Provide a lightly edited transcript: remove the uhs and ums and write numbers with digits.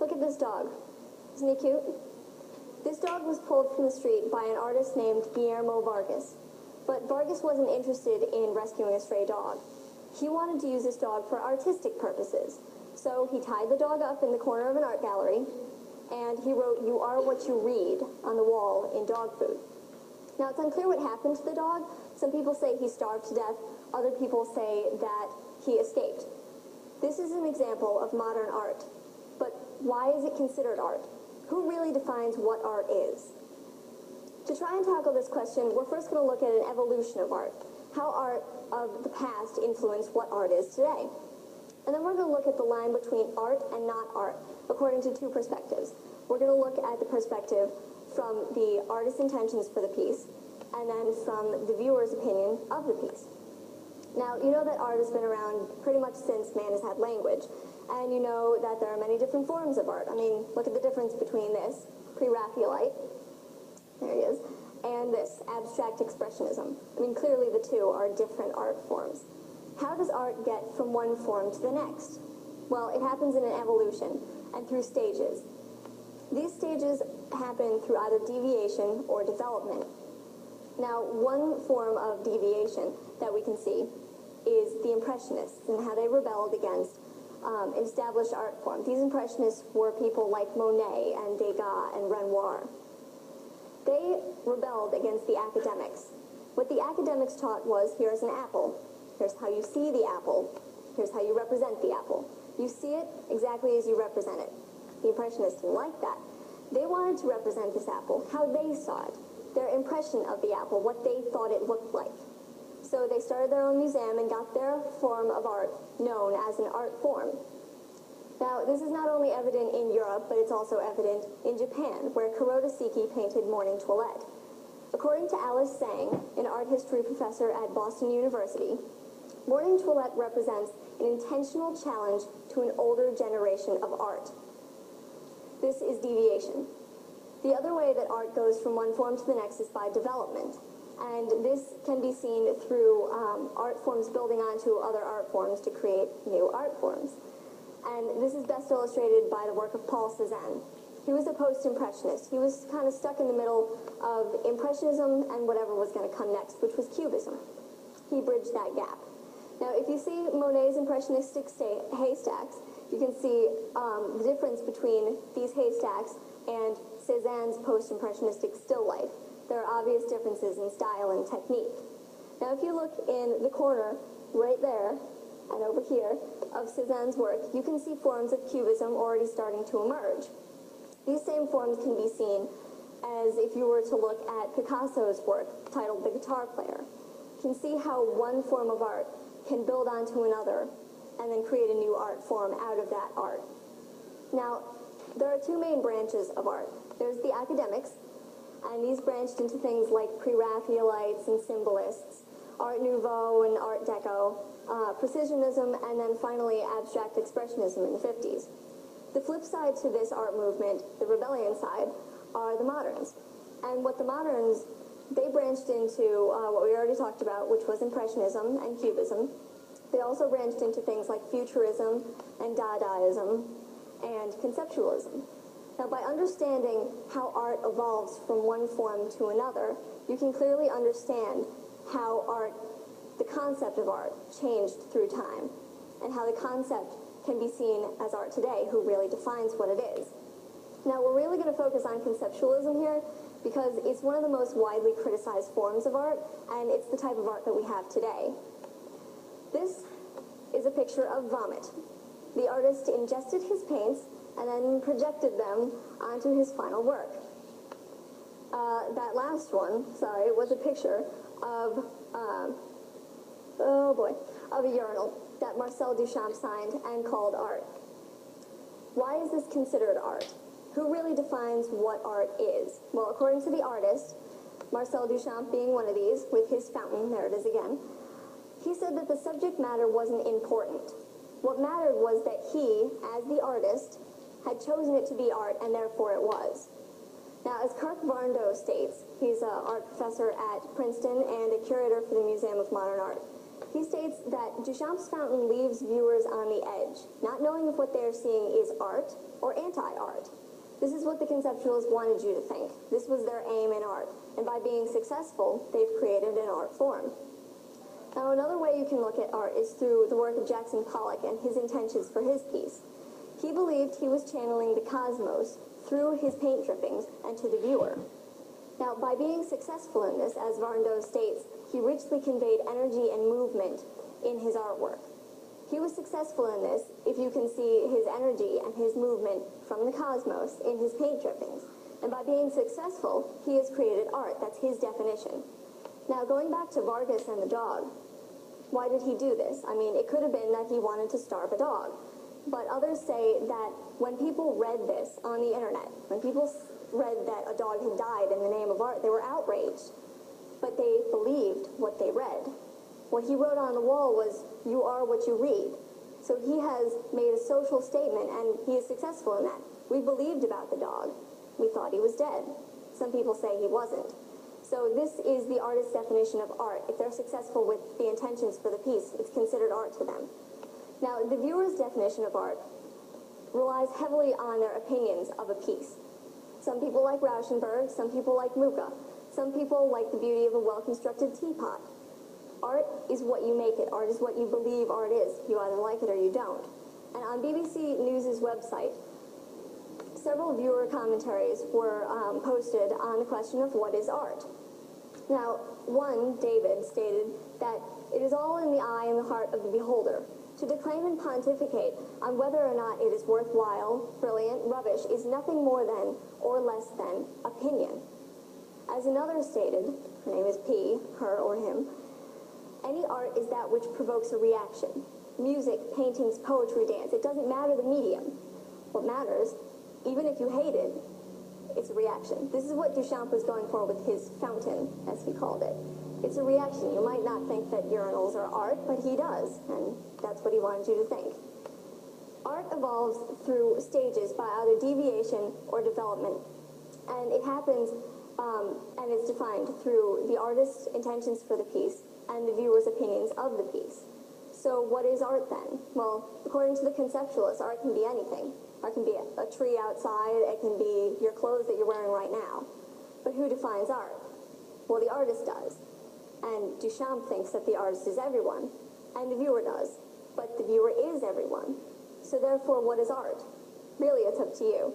look at this dog. Isn't he cute? This dog was pulled from the street by an artist named Guillermo Vargas. But Vargas wasn't interested in rescuing a stray dog. He wanted to use this dog for artistic purposes. So he tied the dog up in the corner of an art gallery, and he wrote, "You are what you read," on the wall in dog food. Now, it's unclear what happened to the dog. Some people say he starved to death. Other people say that he escaped. This is an example of modern art. But why is it considered art? Who really defines what art is? To try and tackle this question, we're first going to look at an evolution of art. How art of the past influenced what art is today. And then we're going to look at the line between art and not art, according to two perspectives. We're going to look at the perspective from the artist's intentions for the piece, and then from the viewer's opinion of the piece. Now, you know that art has been around pretty much since man has had language, and you know that there are many different forms of art. I mean, look at the difference between this, Pre-Raphaelite, there he is, and this, abstract expressionism. I mean, clearly the two are different art forms. How does art get from one form to the next? Well, it happens in an evolution, and through stages. These stages happen through either deviation or development. Now, one form of deviation that we can see is the Impressionists and how they rebelled against an established art form. These Impressionists were people like Monet and Degas and Renoir. They rebelled against the academics. What the academics taught was, here's an apple. Here's how you see the apple. Here's how you represent the apple. You see it exactly as you represent it. The Impressionists didn't like that. They wanted to represent this apple how they saw it, their impression of the apple, what they thought it looked like. So they started their own museum and got their form of art known as an art form. Now, this is not only evident in Europe, but it's also evident in Japan, where Kuroda Seki painted Morning Toilette. According to Alice Sang, an art history professor at Boston University, Morning Toilette represents an intentional challenge to an older generation of art. This is deviation. The other way that art goes from one form to the next is by development. And this can be seen through art forms building onto other art forms to create new art forms. And this is best illustrated by the work of Paul Cézanne. He was a post-impressionist. He was kind of stuck in the middle of Impressionism and whatever was going to come next, which was Cubism. He bridged that gap. Now, if you see Monet's impressionistic haystacks, you can see the difference between these haystacks and Cézanne's post-impressionistic still life. There are obvious differences in style and technique. Now, if you look in the corner right there and over here of Cézanne's work, you can see forms of Cubism already starting to emerge. These same forms can be seen as if you were to look at Picasso's work titled The Guitar Player. You can see how one form of art can build onto another and then create a new art form out of that art. Now, there are two main branches of art. There's the academics, and these branched into things like Pre-Raphaelites and Symbolists, Art Nouveau and Art Deco, Precisionism, and then finally Abstract Expressionism in the 50s. The flip side to this art movement, the rebellion side, are the moderns. And what the moderns, they branched into what we already talked about, which was Impressionism and Cubism. They also branched into things like Futurism and Dadaism and Conceptualism. Now, by understanding how art evolves from one form to another, you can clearly understand how art, the concept of art, changed through time, and how the concept can be seen as art today, who really defines what it is. Now, we're really going to focus on conceptualism here, because it's one of the most widely criticized forms of art, and it's the type of art that we have today. This is a picture of vomit. The artist ingested his paints and then projected them onto his final work. That last one, sorry, was a picture of, of a urinal that Marcel Duchamp signed and called art. Why is this considered art? Who really defines what art is? Well, according to the artist, Marcel Duchamp being one of these, with his fountain, there it is again, he said that the subject matter wasn't important. What mattered was that he, as the artist, had chosen it to be art, and therefore it was. Now, as Kirk Varndo states, he's an art professor at Princeton and a curator for the Museum of Modern Art, He states that Duchamp's fountain leaves viewers on the edge, not knowing if what they are seeing is art or anti-art. This is what the conceptualists wanted you to think. This was their aim in art, and by being successful, they've created an art form. Now, another way you can look at art is through the work of Jackson Pollock and his intentions for his piece. He believed he was channeling the cosmos through his paint drippings and to the viewer. Now, by being successful in this, as Varndo states, he richly conveyed energy and movement in his artwork. He was successful in this if you can see his energy and his movement from the cosmos in his paint drippings. And by being successful, he has created art. That's his definition. Now, going back to Vargas and the dog, why did he do this? I mean, it could have been that he wanted to starve a dog. But others say that when people read this on the internet, when people read that a dog had died in the name of art, they were outraged. But they believed what they read. What he wrote on the wall was, "You are what you read." So he has made a social statement, and he is successful in that. We believed about the dog. We thought he was dead. Some people say he wasn't. So this is the artist's definition of art. If they're successful with the intentions for the piece, it's considered art to them. Now, the viewer's definition of art relies heavily on their opinions of a piece. Some people like Rauschenberg, some people like Mucha, some people like the beauty of a well-constructed teapot. Art is what you make it. Art is what you believe art is. You either like it or you don't. And on BBC News' website, several viewer commentaries were posted on the question of what is art. Now, one, David, stated that it is all in the eye and the heart of the beholder. To declaim and pontificate on whether or not it is worthwhile, brilliant, rubbish, is nothing more than, or less than, opinion. As another stated, her name is P, her or him, any art is that which provokes a reaction. Music, paintings, poetry, dance, it doesn't matter the medium. What matters, even if you hate it, it's a reaction. This is what Duchamp was going for with his fountain, as he called it. It's a reaction. You might not think that urinals are art, but he does, and that's what he wanted you to think. Art evolves through stages by either deviation or development, and it happens and is defined through the artist's intentions for the piece and the viewer's opinions of the piece. So what is art then? Well, according to the conceptualists, art can be anything. Art can be a tree outside, it can be your clothes that you're wearing right now. But who defines art? Well, the artist does. And Duchamp thinks that the artist is everyone, and the viewer does. But the viewer is everyone. So therefore, what is art? Really, it's up to you.